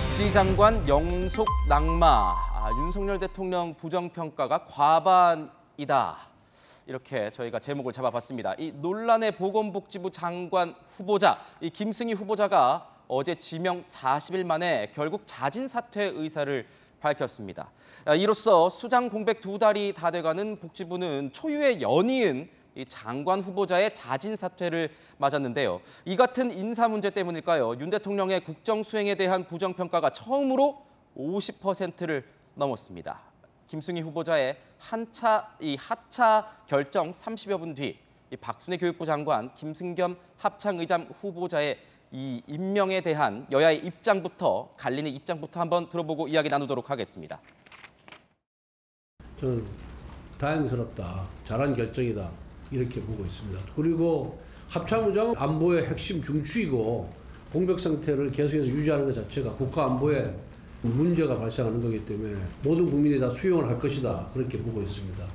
복지장관 영속 낙마. 윤석열 대통령 부정평가가 과반이다. 이렇게 저희가 제목을 잡아봤습니다. 이 논란의 보건복지부 장관 후보자, 이 김승희 후보자가 어제 지명 40일 만에 결국 자진 사퇴 의사를 밝혔습니다. 이로써 수장 공백 2달이 다 돼가는 복지부는 초유의 연이은 이 장관 후보자의 자진 사퇴를 맞았는데요. 이 같은 인사 문제 때문일까요? 윤 대통령의 국정 수행에 대한 부정평가가 처음으로 50%를 넘었습니다. 김승희 후보자의 하차 결정 30여 분 뒤 박순애 교육부 장관, 김승겸 합창의장 후보자의 이 임명에 대한 여야의 입장부터 갈리는 입장부터 한번 들어보고 이야기 나누도록 하겠습니다. 저는 다행스럽다. 잘한 결정이다. 이렇게 보고 있습니다. 그리고 합참의장 안보의 핵심 중추이고 공백 상태를 계속해서 유지하는 것 자체가 국가 안보에 문제가 발생하는 거기 때문에 모든 국민이 다 수용을 할 것이다. 그렇게 보고 있습니다.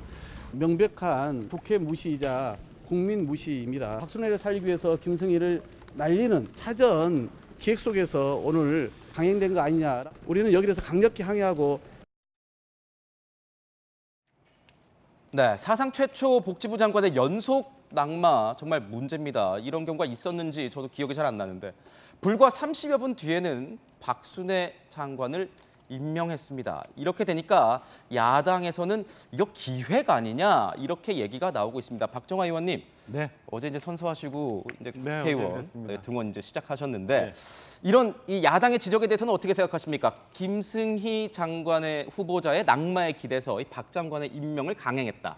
명백한 국회 무시이자 국민 무시입니다. 박순애를 살리기 위해서 김승희를 날리는 사전 기획 속에서 오늘 강행된 거 아니냐. 우리는 여기 대해서 강력히 항의하고. 네, 사상 최초 복지부 장관의 연속 낙마 정말 문제입니다. 이런 경우가 있었는지 저도 기억이 잘 안 나는데 불과 30여 분 뒤에는 박순애 장관을 임명했습니다. 이렇게 되니까 야당에서는 이거 기회가 아니냐 이렇게 얘기가 나오고 있습니다. 박정화 의원님, 네. 어제 이제 선서하시고 이제 네, 국회의원 어제 등원 이제 시작하셨는데 네. 이런 이 야당의 지적에 대해서는 어떻게 생각하십니까? 김승희 장관의 후보자의 낙마에 기대서 이 박 장관의 임명을 강행했다.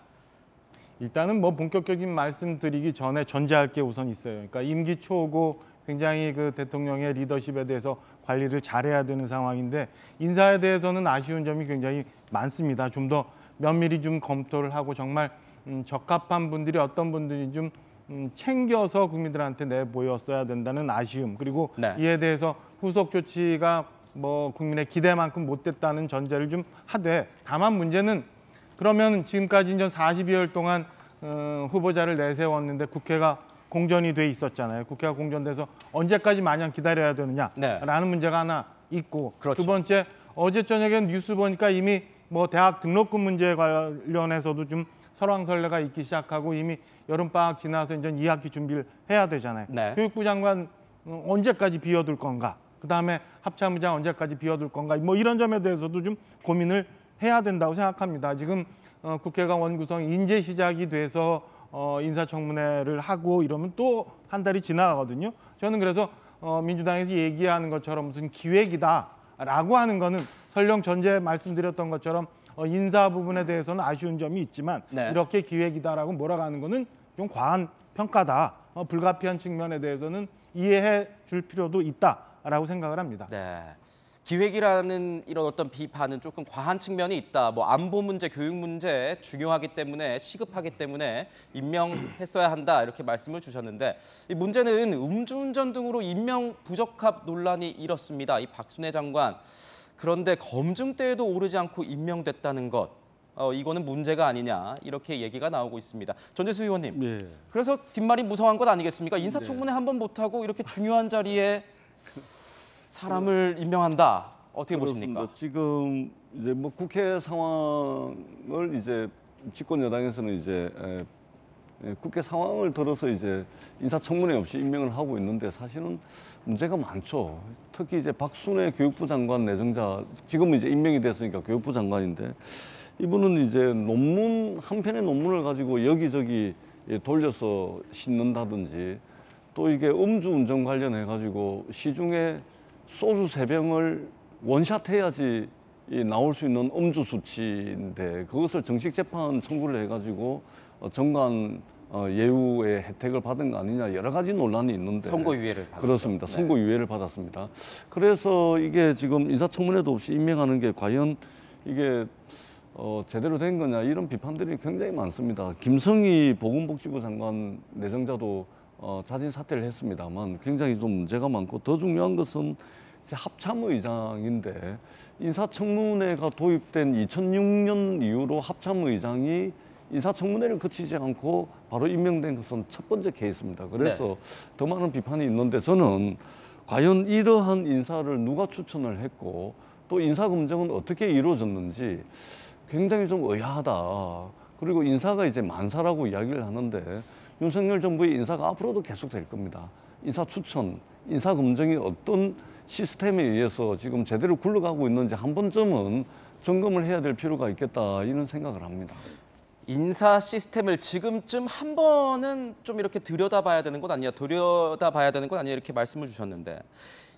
일단은 뭐 본격적인 말씀드리기 전에 전제할 게 우선 있어요. 그러니까 임기 초고 굉장히 그 대통령의 리더십에 대해서 관리를 잘해야 되는 상황인데 인사에 대해서는 아쉬운 점이 굉장히 많습니다. 좀 더 면밀히 좀 검토를 하고 정말 적합한 분들이 어떤 분들이 좀 챙겨서 국민들한테 내보였어야 된다는 아쉬움, 그리고 네. 이에 대해서 후속 조치가 뭐 국민의 기대만큼 못됐다는 전제를 좀 하되, 다만 문제는 그러면 지금까지 이제 42일 동안 후보자를 내세웠는데 국회가 공전이 돼 있었잖아요. 국회가 공전돼서 언제까지 마냥 기다려야 되느냐라는 네. 문제가 하나 있고, 그렇죠. 두 번째, 어제 저녁에 뉴스 보니까 이미 뭐 대학 등록금 문제 관련해서도 좀 설왕설래가 있기 시작하고 이미 여름방학 지나서 이제 2학기 준비를 해야 되잖아요. 네. 교육부 장관 언제까지 비워둘 건가? 그다음에 합참의장 언제까지 비워둘 건가? 뭐 이런 점에 대해서도 좀 고민을 해야 된다고 생각합니다. 지금 국회가 원구성 인제 시작이 돼서 인사청문회를 하고 이러면 또 한 달이 지나가거든요. 저는 그래서 민주당에서 얘기하는 것처럼 무슨 기획이다라고 하는 거는 설령 전제 말씀드렸던 것처럼 인사 부분에 대해서는 아쉬운 점이 있지만 네. 이렇게 기획이다라고 몰아가는 거는 좀 과한 평가다. 불가피한 측면에 대해서는 이해해 줄 필요도 있다라고 생각을 합니다. 네. 기획이라는 이런 어떤 비판은 조금 과한 측면이 있다. 뭐 안보 문제, 교육 문제 중요하기 때문에 시급하기 때문에 임명했어야 한다 이렇게 말씀을 주셨는데 이 문제는 음주운전 등으로 임명 부적합 논란이 일었습니다. 이 박순애 장관. 그런데 검증대에도 오르지 않고 임명됐다는 것. 이거는 문제가 아니냐 이렇게 얘기가 나오고 있습니다. 전재수 의원님. 네. 그래서 뒷말이 무성한 것 아니겠습니까? 인사청문회 한 번 못하고 이렇게 중요한 자리에 사람을 임명한다. 어떻게 그렇습니다. 보십니까? 지금 이제 뭐 국회 상황을 이제 집권 여당에서는 이제 국회 상황을 들어서 이제 인사청문회 없이 임명을 하고 있는데 사실은 문제가 많죠. 특히 이제 박순애 교육부 장관 내정자, 지금은 이제 임명이 됐으니까 교육부 장관인데 이분은 이제 논문 한 편의 논문을 가지고 여기저기 돌려서 싣는다든지 또 이게 음주운전 관련해 가지고 시중에 소주 3병을 원샷 해야지 나올 수 있는 음주 수치인데 그것을 정식 재판 청구를 해가지고 정관 예우의 혜택을 받은 거 아니냐 여러 가지 논란이 있는데 선고유예를 받았죠. 그렇습니다. 네. 선고유예를 받았습니다. 그래서 이게 지금 인사청문회도 없이 임명하는 게 과연 이게 제대로 된 거냐 이런 비판들이 굉장히 많습니다. 김성희 보건복지부 장관 내정자도 자진 사퇴를 했습니다만 굉장히 좀 문제가 많고 더 중요한 것은 이제 합참의장인데 인사청문회가 도입된 2006년 이후로 합참의장이 인사청문회를 거치지 않고 바로 임명된 것은 첫 번째 케이스입니다. 그래서 더 많은 비판이 있는데 저는 과연 이러한 인사를 누가 추천을 했고 또 인사 검증은 어떻게 이루어졌는지 굉장히 좀 의아하다. 그리고 인사가 이제 만사라고 이야기를 하는데 윤석열 정부의 인사가 앞으로도 계속될 겁니다. 인사 추천, 인사 검증이 어떤 시스템에 의해서 지금 제대로 굴러가고 있는지 한 번쯤은 점검을 해야 될 필요가 있겠다 이런 생각을 합니다. 인사 시스템을 지금쯤 한 번은 좀 이렇게 들여다봐야 되는 것 아니냐, 들여다봐야 되는 것 아니냐 이렇게 말씀을 주셨는데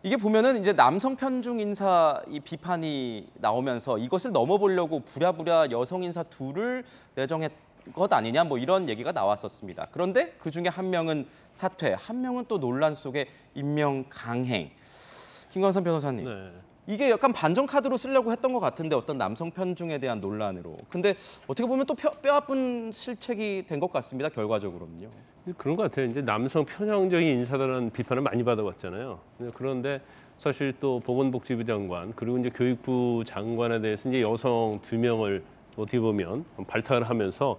이게 보면은 이제 남성 편중 인사 이 비판이 나오면서 이것을 넘어보려고 부랴부랴 여성 인사 둘을 내정했 것 아니냐 뭐 이런 얘기가 나왔었습니다. 그런데 그 중에 한 명은 사퇴, 한 명은 또 논란 속에 임명 강행. 김광선 변호사님. 네. 이게 약간 반전 카드로 쓰려고 했던 것 같은데 어떤 남성 편중에 대한 논란으로. 근데 어떻게 보면 또 뼈아픈 실책이 된 것 같습니다. 결과적으로는요. 그런 것 같아요. 이제 남성 편향적인 인사라는 비판을 많이 받아왔잖아요. 그런데 사실 또 보건복지부 장관 그리고 이제 교육부 장관에 대해서 이제 여성 2명을 어떻게 보면 발탁을 하면서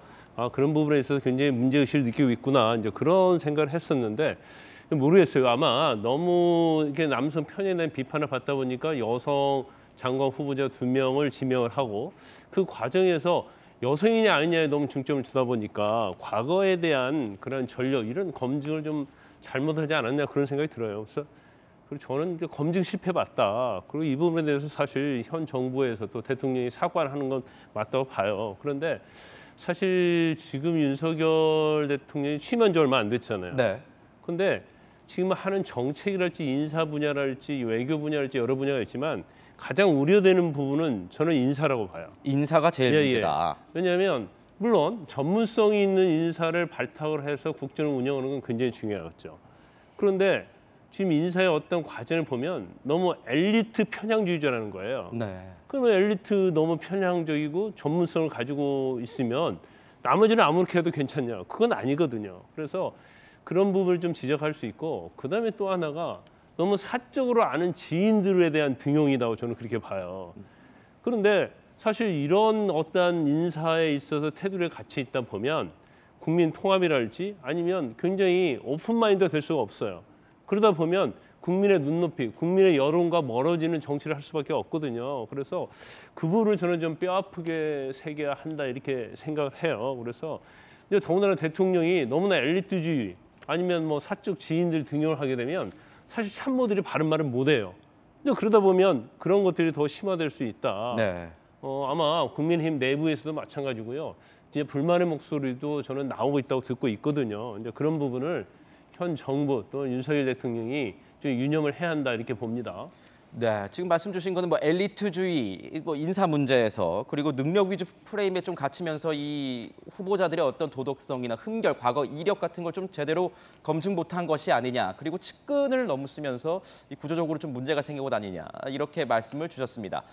그런 부분에 있어서 굉장히 문제의식을 느끼고 있구나 이제 그런 생각을 했었는데 모르겠어요. 아마 너무 이렇게 남성 편에 대한 비판을 받다 보니까 여성 장관 후보자 2명을 지명을 하고 그 과정에서 여성이냐 아니냐에 너무 중점을 두다 보니까 과거에 대한 그런 전력 이런 검증을 좀 잘못하지 않았냐 그런 생각이 들어요. 그리고 저는 이제 검증 실패 맞다. 그리고 이 부분에 대해서 사실 현 정부에서 또 대통령이 사과를 하는 건 맞다고 봐요. 그런데 사실 지금 윤석열 대통령이 취임한 지 얼마 안 됐잖아요. 네. 근데 지금 하는 정책이랄지 인사 분야랄지 외교 분야랄지 여러 분야가 있지만 가장 우려되는 부분은 저는 인사라고 봐요. 인사가 제일 문제다. 왜냐하면 물론 전문성이 있는 인사를 발탁을 해서 국정을 운영하는 건 굉장히 중요하겠죠. 그런데 지금 인사의 어떤 과정을 보면 너무 엘리트 편향주의자라는 거예요. 네. 그러면 엘리트 너무 편향적이고 전문성을 가지고 있으면 나머지는 아무렇게 해도 괜찮냐? 그건 아니거든요. 그래서 그런 부분을 좀 지적할 수 있고 그다음에 또 하나가 너무 사적으로 아는 지인들에 대한 등용이라고 저는 그렇게 봐요. 그런데 사실 이런 어떤 인사에 있어서 테두리에 갇혀 있다 보면 국민 통합이랄지 아니면 굉장히 오픈마인드가 될 수가 없어요. 그러다 보면 국민의 눈높이, 국민의 여론과 멀어지는 정치를 할 수밖에 없거든요. 그래서 그 부분을 저는 좀 뼈아프게 새겨야 한다 이렇게 생각을 해요. 그래서 이제 더군다나 대통령이 너무나 엘리트주의 아니면 뭐 사적 지인들 등용을 하게 되면 사실 참모들이 바른 말을 못 해요. 근데 그러다 보면 그런 것들이 더 심화될 수 있다. 네. 아마 국민의힘 내부에서도 마찬가지고요. 이제 불만의 목소리도 저는 나오고 있다고 듣고 있거든요. 이제 그런 부분을 현 정부 또 윤석열 대통령이 좀 유념을 해야 한다 이렇게 봅니다. 네, 지금 말씀 주신 거는 뭐 엘리트주의, 뭐 인사 문제에서 그리고 능력 위주 프레임에 좀 갇히면서 이 후보자들의 어떤 도덕성이나 흠결, 과거 이력 같은 걸 좀 제대로 검증 못한 것이 아니냐. 그리고 측근을 너무 쓰면서 이 구조적으로 좀 문제가 생기고 다니냐. 이렇게 말씀을 주셨습니다.